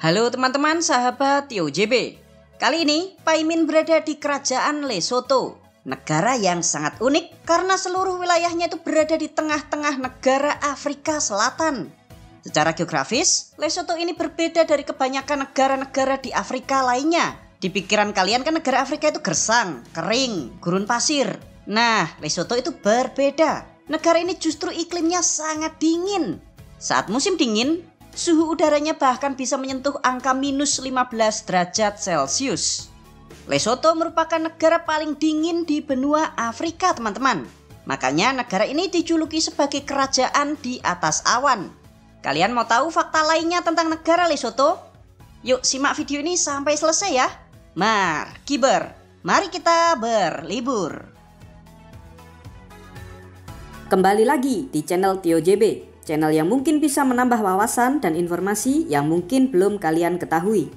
Halo teman-teman sahabat TioJB. Kali ini Paimin berada di Kerajaan Lesotho, negara yang sangat unik karena seluruh wilayahnya itu berada di tengah-tengah negara Afrika Selatan. Secara geografis, Lesotho ini berbeda dari kebanyakan negara-negara di Afrika lainnya. Di pikiran kalian kan negara Afrika itu gersang, kering, gurun pasir. Nah, Lesotho itu berbeda. Negara ini justru iklimnya sangat dingin. Saat musim dingin, suhu udaranya bahkan bisa menyentuh angka minus 15 derajat Celcius. Lesotho merupakan negara paling dingin di benua Afrika, teman-teman. Makanya negara ini dijuluki sebagai kerajaan di atas awan. Kalian mau tahu fakta lainnya tentang negara Lesotho? Yuk simak video ini sampai selesai ya. Mari kita berlibur. Kembali lagi di channel TioJB. Channel yang mungkin bisa menambah wawasan dan informasi yang mungkin belum kalian ketahui.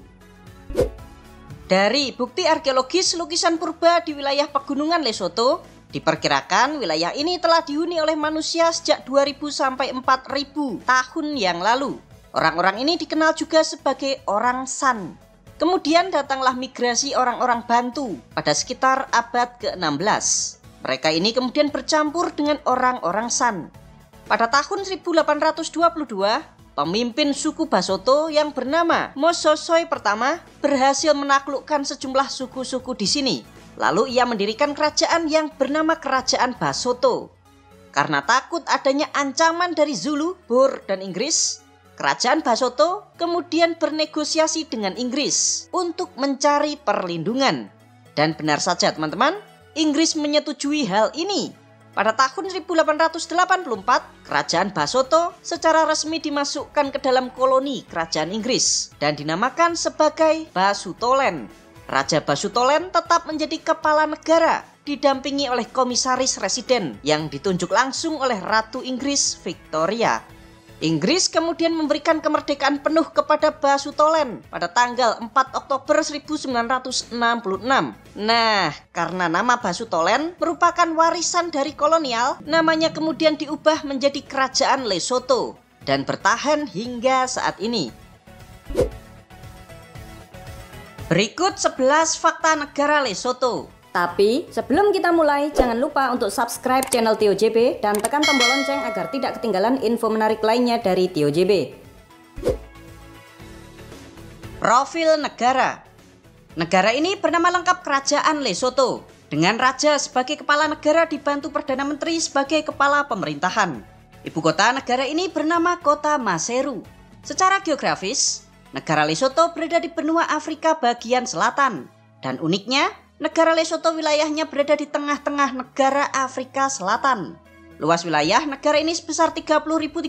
Dari bukti arkeologis lukisan purba di wilayah pegunungan Lesotho, diperkirakan wilayah ini telah dihuni oleh manusia sejak 2000 sampai 4000 tahun yang lalu. Orang-orang ini dikenal juga sebagai orang San. Kemudian datanglah migrasi orang-orang Bantu pada sekitar abad ke-16. Mereka ini kemudian bercampur dengan orang-orang San. Pada tahun 1822, pemimpin suku Basotho yang bernama Mososoi pertama berhasil menaklukkan sejumlah suku-suku di sini. Lalu ia mendirikan kerajaan yang bernama Kerajaan Basotho. Karena takut adanya ancaman dari Zulu, Boer, dan Inggris, Kerajaan Basotho kemudian bernegosiasi dengan Inggris untuk mencari perlindungan. Dan benar saja teman-teman, Inggris menyetujui hal ini. Pada tahun 1884, Kerajaan Basotho secara resmi dimasukkan ke dalam koloni Kerajaan Inggris dan dinamakan sebagai Basutoland. Raja Basutoland tetap menjadi kepala negara, didampingi oleh komisaris residen yang ditunjuk langsung oleh Ratu Inggris Victoria. Inggris kemudian memberikan kemerdekaan penuh kepada Basutoland pada tanggal 4 Oktober 1966. Nah, karena nama Basutoland merupakan warisan dari kolonial, namanya kemudian diubah menjadi Kerajaan Lesotho dan bertahan hingga saat ini. Berikut 11 fakta negara Lesotho. Tapi sebelum kita mulai, jangan lupa untuk subscribe channel TioJB dan tekan tombol lonceng agar tidak ketinggalan info menarik lainnya dari TioJB. Profil negara. Negara ini bernama lengkap Kerajaan Lesotho, dengan raja sebagai kepala negara dibantu Perdana Menteri sebagai kepala pemerintahan. Ibu kota negara ini bernama Kota Maseru. Secara geografis, negara Lesotho berada di benua Afrika bagian selatan. Dan uniknya, negara Lesotho wilayahnya berada di tengah-tengah negara Afrika Selatan. Luas wilayah negara ini sebesar 30.355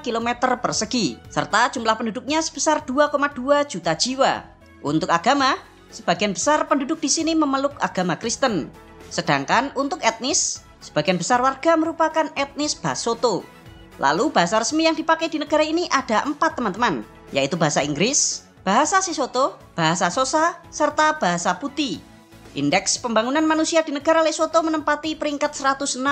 km persegi, serta jumlah penduduknya sebesar 2,2 juta jiwa. Untuk agama, sebagian besar penduduk di sini memeluk agama Kristen. Sedangkan untuk etnis, sebagian besar warga merupakan etnis Basotho. Lalu bahasa resmi yang dipakai di negara ini ada 4 teman-teman, yaitu bahasa Inggris, bahasa Sesotho, bahasa Xhosa, serta bahasa Putih. Indeks pembangunan manusia di negara Lesotho menempati peringkat 167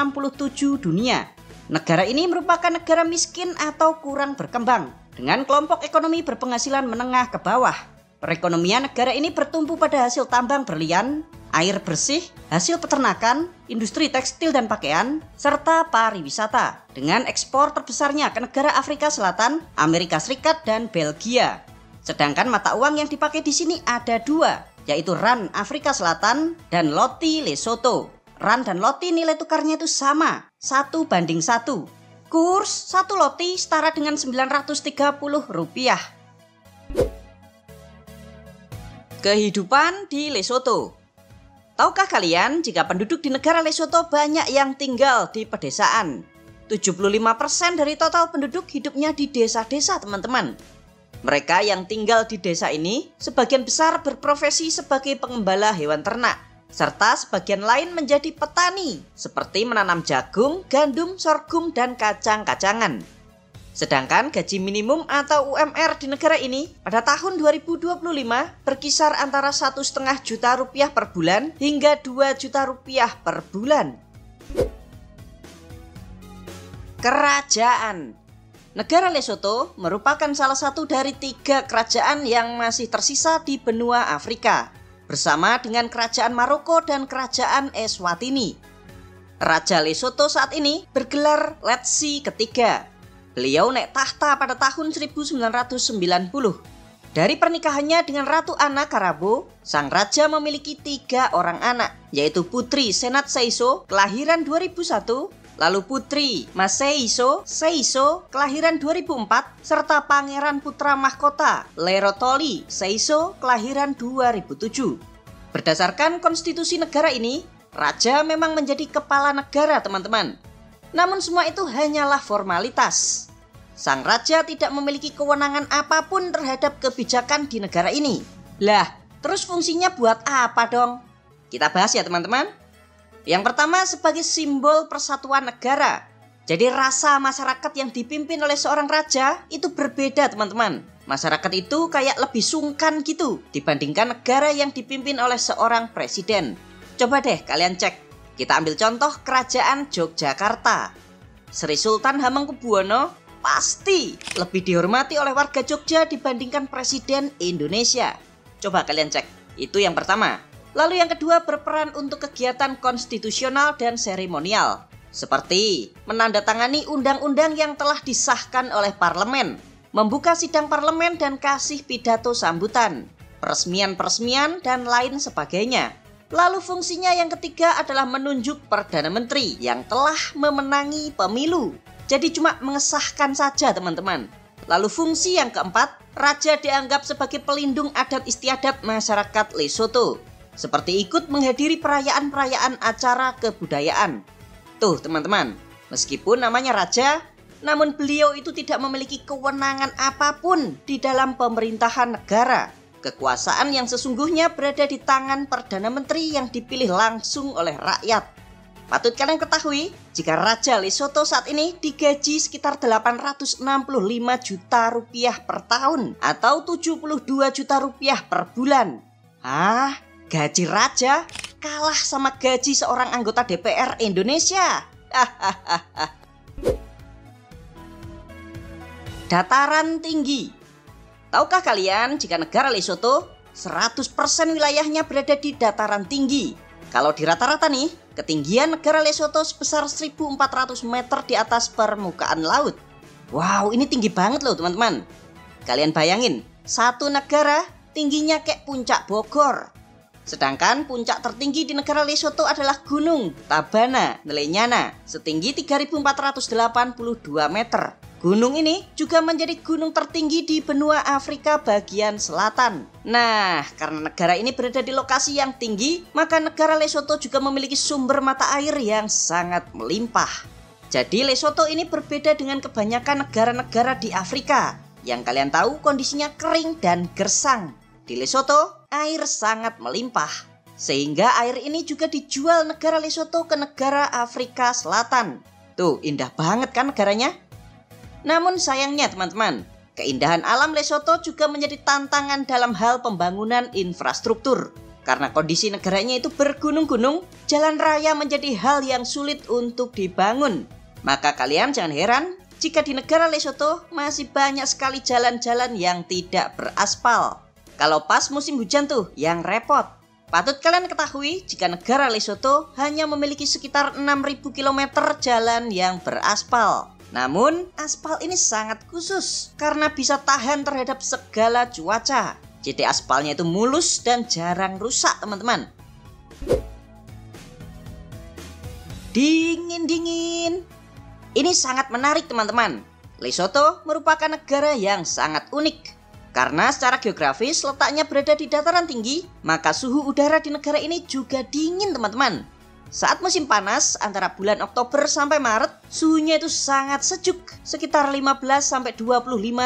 dunia. Negara ini merupakan negara miskin atau kurang berkembang, dengan kelompok ekonomi berpenghasilan menengah ke bawah. Perekonomian negara ini bertumpu pada hasil tambang berlian, air bersih, hasil peternakan, industri tekstil dan pakaian, serta pariwisata, dengan ekspor terbesarnya ke negara Afrika Selatan, Amerika Serikat, dan Belgia. Sedangkan mata uang yang dipakai di sini ada 2, yaitu Rand Afrika Selatan dan Loti Lesotho. Rand dan Loti nilai tukarnya itu sama, 1:1. Kurs 1 Loti setara dengan Rp930. Kehidupan di Lesotho. Tahukah kalian jika penduduk di negara Lesotho banyak yang tinggal di pedesaan? 75% dari total penduduk hidupnya di desa-desa, teman-teman. Mereka yang tinggal di desa ini sebagian besar berprofesi sebagai pengembala hewan ternak, serta sebagian lain menjadi petani seperti menanam jagung, gandum, sorghum, dan kacang-kacangan. Sedangkan gaji minimum atau UMR di negara ini pada tahun 2025 berkisar antara Rp1,5 juta per bulan hingga Rp2 juta per bulan. Kerajaan. Negara Lesotho merupakan salah satu dari 3 kerajaan yang masih tersisa di benua Afrika, bersama dengan Kerajaan Maroko dan Kerajaan Eswatini. Raja Lesotho saat ini bergelar Letsi ketiga. Beliau naik tahta pada tahun 1990. Dari pernikahannya dengan Ratu Anna Karabo, sang raja memiliki 3 orang anak, yaitu Putri Senat Seiso kelahiran 2001, lalu Putri Maseiso Seiso kelahiran 2004, serta Pangeran Putra Mahkota Lerotoli Seiso kelahiran 2007. Berdasarkan konstitusi negara ini, raja memang menjadi kepala negara, teman-teman. Namun semua itu hanyalah formalitas. Sang raja tidak memiliki kewenangan apapun terhadap kebijakan di negara ini. Lah, terus fungsinya buat apa dong? Kita bahas ya, teman-teman. Yang pertama, sebagai simbol persatuan negara. Jadi rasa masyarakat yang dipimpin oleh seorang raja itu berbeda, teman-teman. Masyarakat itu kayak lebih sungkan gitu dibandingkan negara yang dipimpin oleh seorang presiden. Coba deh kalian cek. Kita ambil contoh Kerajaan Yogyakarta. Sri Sultan Hamengkubuwono pasti lebih dihormati oleh warga Jogja dibandingkan Presiden Indonesia. Coba kalian cek. Itu yang pertama. Lalu yang kedua, berperan untuk kegiatan konstitusional dan seremonial, seperti menandatangani undang-undang yang telah disahkan oleh parlemen, membuka sidang parlemen dan kasih pidato sambutan, peresmian-peresmian dan lain sebagainya. Lalu fungsinya yang ketiga adalah menunjuk Perdana Menteri yang telah memenangi pemilu. Jadi cuma mengesahkan saja, teman-teman. Lalu fungsi yang keempat, raja dianggap sebagai pelindung adat istiadat masyarakat Lesotho, seperti ikut menghadiri perayaan-perayaan acara kebudayaan. Tuh teman-teman, meskipun namanya raja, namun beliau itu tidak memiliki kewenangan apapun di dalam pemerintahan negara. Kekuasaan yang sesungguhnya berada di tangan Perdana Menteri yang dipilih langsung oleh rakyat. Patut kalian ketahui, jika Raja Lesotho saat ini digaji sekitar 865 juta rupiah per tahun atau 72 juta rupiah per bulan. Gaji raja kalah sama gaji seorang anggota DPR Indonesia. Dataran tinggi. Tahukah kalian jika negara Lesotho 100% wilayahnya berada di dataran tinggi? Kalau di rata-rata nih, ketinggian negara Lesotho sebesar 1.400 meter di atas permukaan laut. Wow, ini tinggi banget loh teman-teman. Kalian bayangin, satu negara tingginya kayak puncak Bogor. Sedangkan puncak tertinggi di negara Lesotho adalah Gunung Tabana Nelenyana, setinggi 3.482 meter. Gunung ini juga menjadi gunung tertinggi di benua Afrika bagian selatan. Nah, karena negara ini berada di lokasi yang tinggi, maka negara Lesotho juga memiliki sumber mata air yang sangat melimpah. Jadi Lesotho ini berbeda dengan kebanyakan negara-negara di Afrika yang kalian tahu kondisinya kering dan gersang. Di Lesotho, air sangat melimpah. Sehingga air ini juga dijual negara Lesotho ke negara Afrika Selatan. Tuh, indah banget kan negaranya? Namun sayangnya teman-teman, keindahan alam Lesotho juga menjadi tantangan dalam hal pembangunan infrastruktur. Karena kondisi negaranya itu bergunung-gunung, jalan raya menjadi hal yang sulit untuk dibangun. Maka kalian jangan heran jika di negara Lesotho masih banyak sekali jalan-jalan yang tidak beraspal. Kalau pas musim hujan tuh yang repot. Patut kalian ketahui jika negara Lesotho hanya memiliki sekitar 6.000 km jalan yang beraspal. Namun, aspal ini sangat khusus karena bisa tahan terhadap segala cuaca. Jadi aspalnya itu mulus dan jarang rusak, teman-teman. Dingin-dingin. Ini sangat menarik, teman-teman. Lesotho merupakan negara yang sangat unik. Karena secara geografis letaknya berada di dataran tinggi, maka suhu udara di negara ini juga dingin, teman-teman. Saat musim panas antara bulan Oktober sampai Maret, suhunya itu sangat sejuk, sekitar 15-25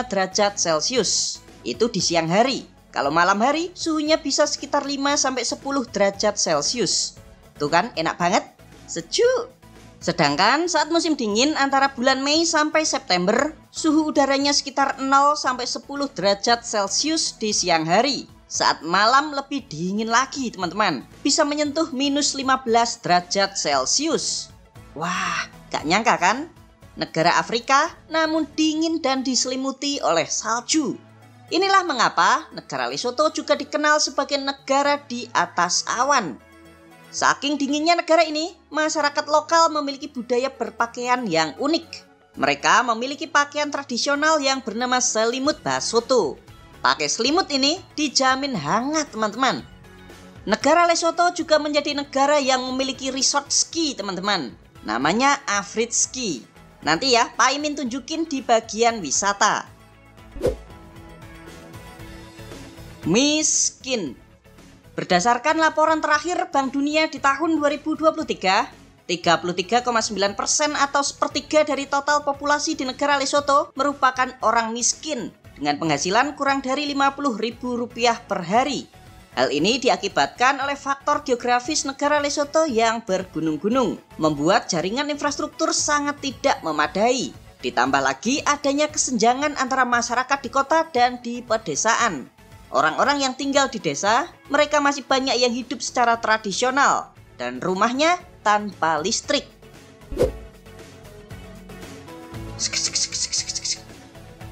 derajat Celcius. Itu di siang hari. Kalau malam hari, suhunya bisa sekitar 5-10 derajat Celcius. Tuh kan, enak banget, sejuk. Sedangkan saat musim dingin antara bulan Mei sampai September, suhu udaranya sekitar 0-10 derajat Celcius di siang hari. Saat malam lebih dingin lagi teman-teman, bisa menyentuh -15 derajat Celcius. Wah, gak nyangka kan? negara Afrika namun dingin dan diselimuti oleh salju. Inilah mengapa negara Lesotho juga dikenal sebagai negara di atas awan. Saking dinginnya negara ini, masyarakat lokal memiliki budaya berpakaian yang unik. Mereka memiliki pakaian tradisional yang bernama selimut Basotho. Pakai selimut ini dijamin hangat, teman-teman. Negara Lesotho juga menjadi negara yang memiliki resort ski, teman-teman. Namanya Afrit Ski. Nanti ya, Pak Imin tunjukin di bagian wisata. Miskin. Berdasarkan laporan terakhir Bank Dunia di tahun 2023, 33,9% atau sepertiga dari total populasi di negara Lesotho merupakan orang miskin dengan penghasilan kurang dari Rp50.000 per hari. Hal ini diakibatkan oleh faktor geografis negara Lesotho yang bergunung-gunung, membuat jaringan infrastruktur sangat tidak memadai. Ditambah lagi adanya kesenjangan antara masyarakat di kota dan di pedesaan. Orang-orang yang tinggal di desa, mereka masih banyak yang hidup secara tradisional dan rumahnya tanpa listrik.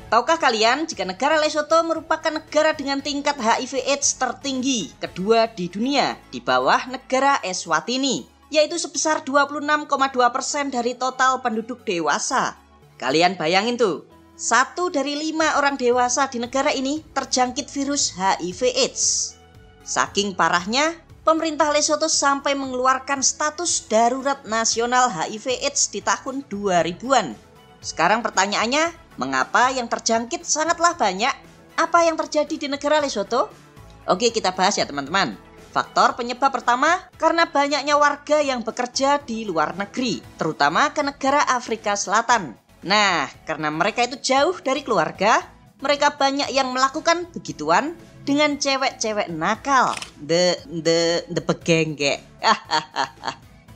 Tahukah kalian jika negara Lesotho merupakan negara dengan tingkat HIV/AIDS tertinggi kedua di dunia di bawah negara Eswatini, yaitu sebesar 26,2% dari total penduduk dewasa. Kalian bayangin tuh, 1 dari 5 orang dewasa di negara ini terjangkit virus HIV/AIDS. Saking parahnya, pemerintah Lesotho sampai mengeluarkan status darurat nasional HIV/AIDS di tahun 2000-an. Sekarang pertanyaannya, mengapa yang terjangkit sangatlah banyak? Apa yang terjadi di negara Lesotho? Oke, kita bahas ya teman-teman. Faktor penyebab pertama, karena banyaknya warga yang bekerja di luar negeri, terutama ke negara Afrika Selatan. Nah, karena mereka itu jauh dari keluarga, mereka banyak yang melakukan begituan dengan cewek-cewek nakal. The begengge.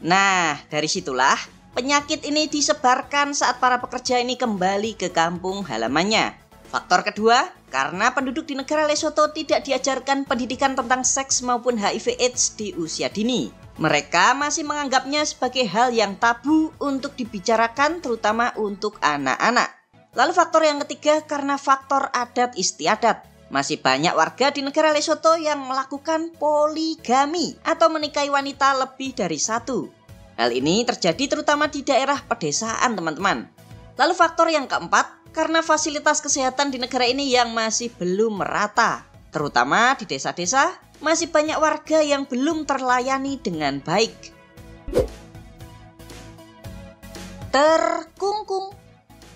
Nah, dari situlah penyakit ini disebarkan saat para pekerja ini kembali ke kampung halamannya. Faktor kedua, karena penduduk di negara Lesotho tidak diajarkan pendidikan tentang seks maupun HIV/AIDS di usia dini. Mereka masih menganggapnya sebagai hal yang tabu untuk dibicarakan, terutama untuk anak-anak. Lalu faktor yang ketiga, karena faktor adat istiadat. Masih banyak warga di negara Lesotho yang melakukan poligami atau menikahi wanita lebih dari satu. Hal ini terjadi terutama di daerah pedesaan, teman-teman. Lalu faktor yang keempat, karena fasilitas kesehatan di negara ini yang masih belum merata. Terutama di desa-desa, masih banyak warga yang belum terlayani dengan baik. Terkungkung.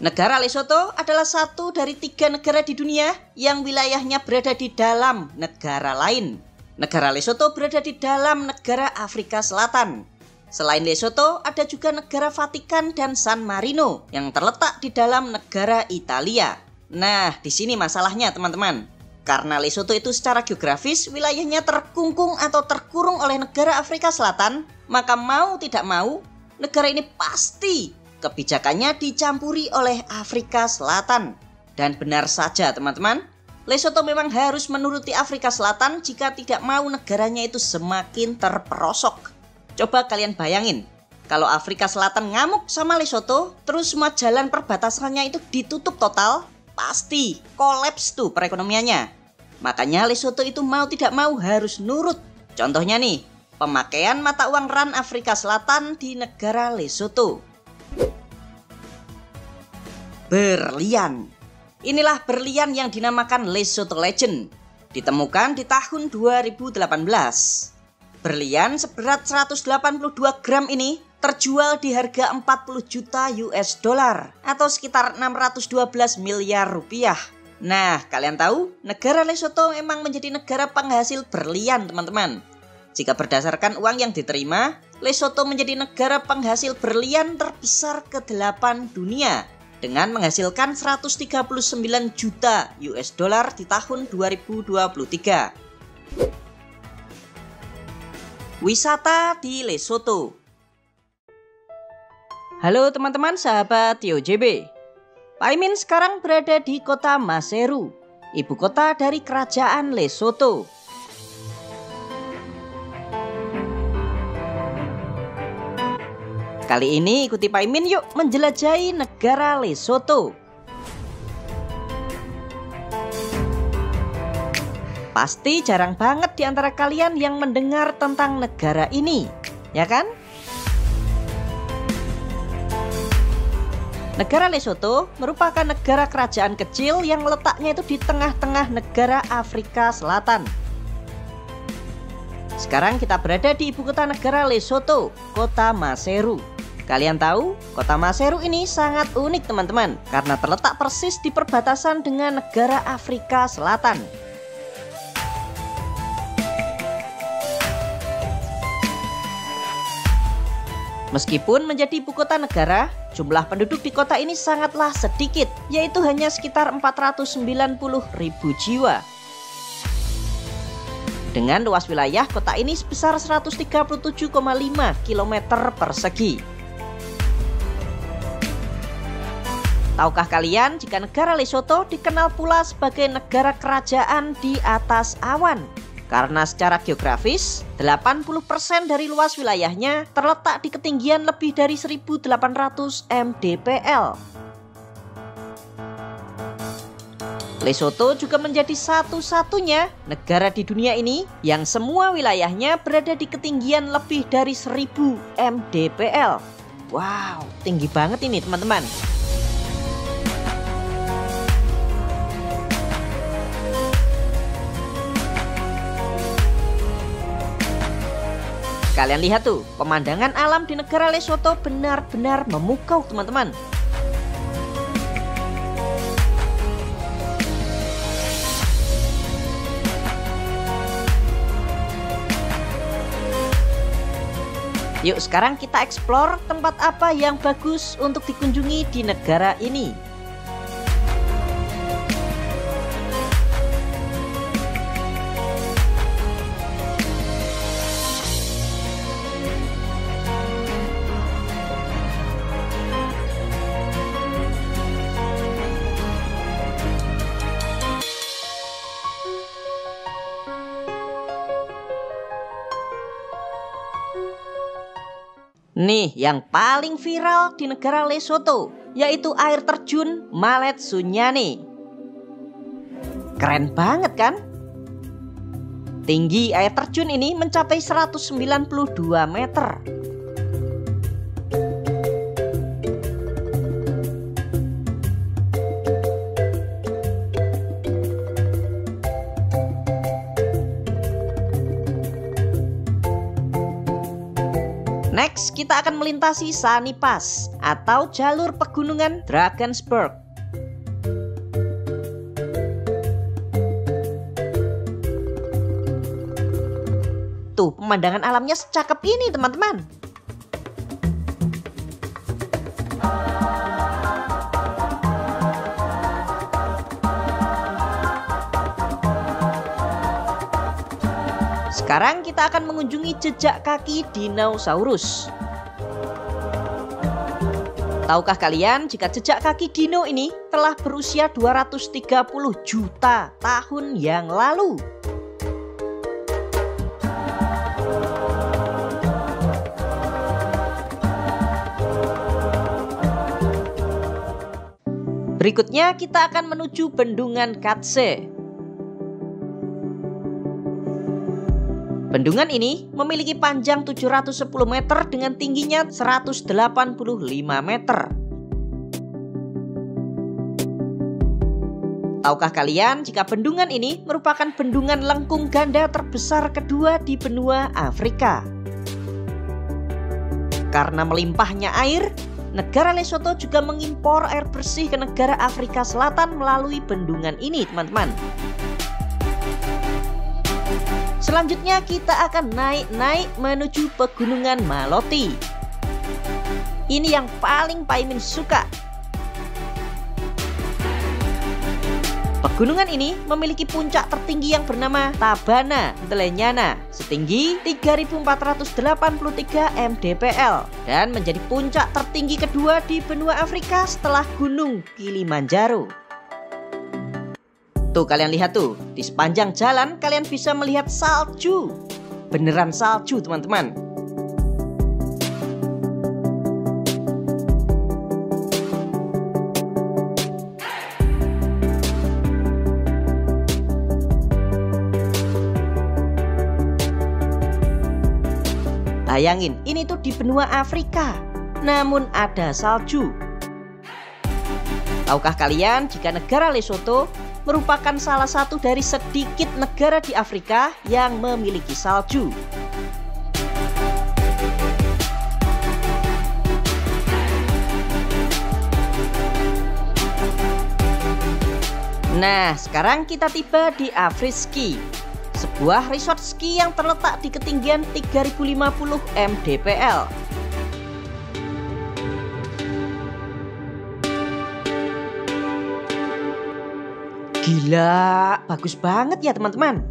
Negara Lesotho adalah satu dari 3 negara di dunia yang wilayahnya berada di dalam negara lain. Negara Lesotho berada di dalam negara Afrika Selatan. Selain Lesotho, ada juga negara Vatikan dan San Marino yang terletak di dalam negara Italia. Nah, di sini masalahnya teman-teman. Karena Lesotho itu secara geografis wilayahnya terkungkung atau terkurung oleh negara Afrika Selatan, maka mau tidak mau, negara ini pasti kebijakannya dicampuri oleh Afrika Selatan. Dan benar saja teman-teman, Lesotho memang harus menuruti Afrika Selatan jika tidak mau negaranya itu semakin terperosok. Coba kalian bayangin, kalau Afrika Selatan ngamuk sama Lesotho, terus semua jalan perbatasannya itu ditutup total, pasti kolaps tuh perekonomiannya. Makanya Lesotho itu mau tidak mau harus nurut. Contohnya nih, pemakaian mata uang Rand Afrika Selatan di negara Lesotho. Berlian. Inilah berlian yang dinamakan Lesotho Legend. Ditemukan di tahun 2018. Berlian seberat 182 gram ini terjual di harga 40 juta US dollar atau sekitar 612 miliar rupiah. Nah, kalian tahu negara Lesotho memang menjadi negara penghasil berlian, teman-teman. Jika berdasarkan uang yang diterima, Lesotho menjadi negara penghasil berlian terbesar ke-8 dunia dengan menghasilkan 139 juta US dollar di tahun 2023. Wisata di Lesotho. Halo teman-teman sahabat TOJB. Pak Imin sekarang berada di kota Maseru, ibu kota dari kerajaan Lesotho. Kali ini ikuti Pak Imin yuk menjelajahi negara Lesotho. Pasti jarang banget di antara kalian yang mendengar tentang negara ini, ya kan? Negara Lesotho merupakan negara kerajaan kecil yang letaknya itu di tengah-tengah negara Afrika Selatan. Sekarang kita berada di ibu kota negara Lesotho, kota Maseru. Kalian tahu, kota Maseru ini sangat unik teman-teman, karena terletak persis di perbatasan dengan negara Afrika Selatan. Meskipun menjadi ibu kota negara, jumlah penduduk di kota ini sangatlah sedikit, yaitu hanya sekitar 490.000 jiwa. Dengan luas wilayah kota ini sebesar 137,5 km persegi. Tahukah kalian jika negara Lesotho dikenal pula sebagai negara kerajaan di atas awan? Karena secara geografis, 80% dari luas wilayahnya terletak di ketinggian lebih dari 1.800 mdpl. Lesotho juga menjadi satu-satunya negara di dunia ini yang semua wilayahnya berada di ketinggian lebih dari 1.000 mdpl. Wow, tinggi banget ini teman-teman. Kalian lihat tuh, pemandangan alam di negara Lesotho benar-benar memukau teman-teman. Yuk sekarang kita explore tempat apa yang bagus untuk dikunjungi di negara ini. Nih yang paling viral di negara Lesotho, yaitu air terjun Maletsunyane. Keren banget kan? Tinggi air terjun ini mencapai 192 meter. Next, kita akan melintasi Sani Pass atau jalur pegunungan Drakensberg. Tuh, pemandangan alamnya secakep ini, teman-teman. Sekarang kita akan mengunjungi jejak kaki dinosaurus. Tahukah kalian jika jejak kaki dino ini telah berusia 230 juta tahun yang lalu? Berikutnya kita akan menuju Bendungan Katse. Bendungan ini memiliki panjang 710 meter dengan tingginya 185 meter. Tahukah kalian jika bendungan ini merupakan bendungan lengkung ganda terbesar kedua di benua Afrika? Karena melimpahnya air, negara Lesotho juga mengimpor air bersih ke negara Afrika Selatan melalui bendungan ini, teman-teman. Selanjutnya kita akan naik menuju Pegunungan Maloti. Ini yang paling Pak Imin suka. Pegunungan ini memiliki puncak tertinggi yang bernama Tabana Ntlenyana setinggi 3.483 mdpl dan menjadi puncak tertinggi kedua di benua Afrika setelah Gunung Kilimanjaro. Tuh kalian lihat tuh, di sepanjang jalan kalian bisa melihat salju. Beneran salju teman-teman. Bayangin, ini tuh di benua Afrika, namun ada salju. Tahukah kalian jika negara Lesotho merupakan salah satu dari sedikit negara di Afrika yang memiliki salju? Nah, sekarang kita tiba di Afriski, sebuah resort ski yang terletak di ketinggian 3050 mdpl. Gila, bagus banget ya teman-teman.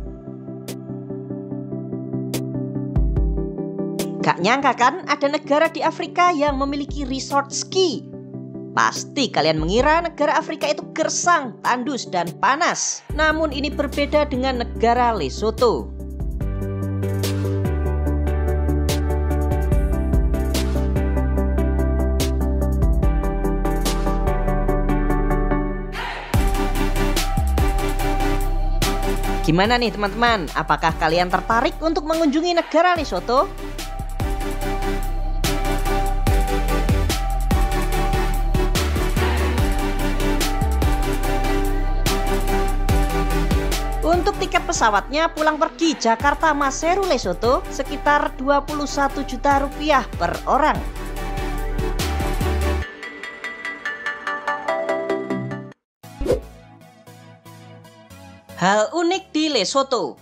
Gak nyangka kan ada negara di Afrika yang memiliki resort ski? Pasti kalian mengira negara Afrika itu gersang, tandus, dan panas. Namun ini berbeda dengan negara Lesotho. Gimana nih teman-teman? Apakah kalian tertarik untuk mengunjungi negara Lesotho? Untuk tiket pesawatnya pulang pergi Jakarta Maseru Lesotho sekitar 21 juta rupiah per orang. Hal unik di Lesotho.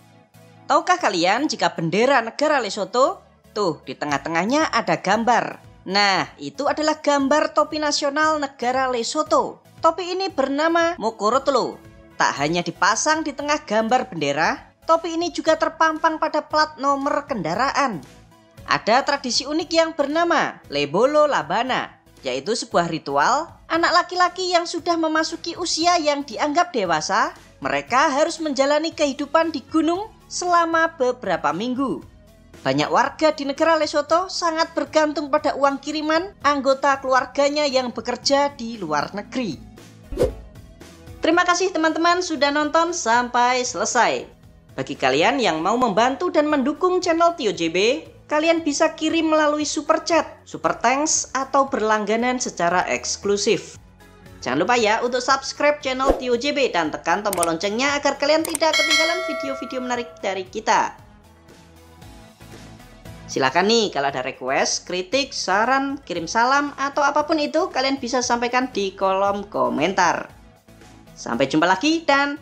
Tahukah kalian jika bendera negara Lesotho, tuh di tengah-tengahnya ada gambar. Nah, itu adalah gambar topi nasional negara Lesotho. Topi ini bernama Mokorotlo. Tak hanya dipasang di tengah gambar bendera, topi ini juga terpampang pada plat nomor kendaraan. Ada tradisi unik yang bernama Lebolo Labana, yaitu sebuah ritual anak laki-laki yang sudah memasuki usia yang dianggap dewasa. Mereka harus menjalani kehidupan di gunung selama beberapa minggu. Banyak warga di negara Lesotho sangat bergantung pada uang kiriman anggota keluarganya yang bekerja di luar negeri. Terima kasih teman-teman sudah nonton sampai selesai. Bagi kalian yang mau membantu dan mendukung channel Tio JB, kalian bisa kirim melalui super chat, super thanks, atau berlangganan secara eksklusif. Jangan lupa ya untuk subscribe channel Tio JB dan tekan tombol loncengnya agar kalian tidak ketinggalan video-video menarik dari kita. Silakan nih kalau ada request, kritik, saran, kirim salam, atau apapun itu kalian bisa sampaikan di kolom komentar. Sampai jumpa lagi dan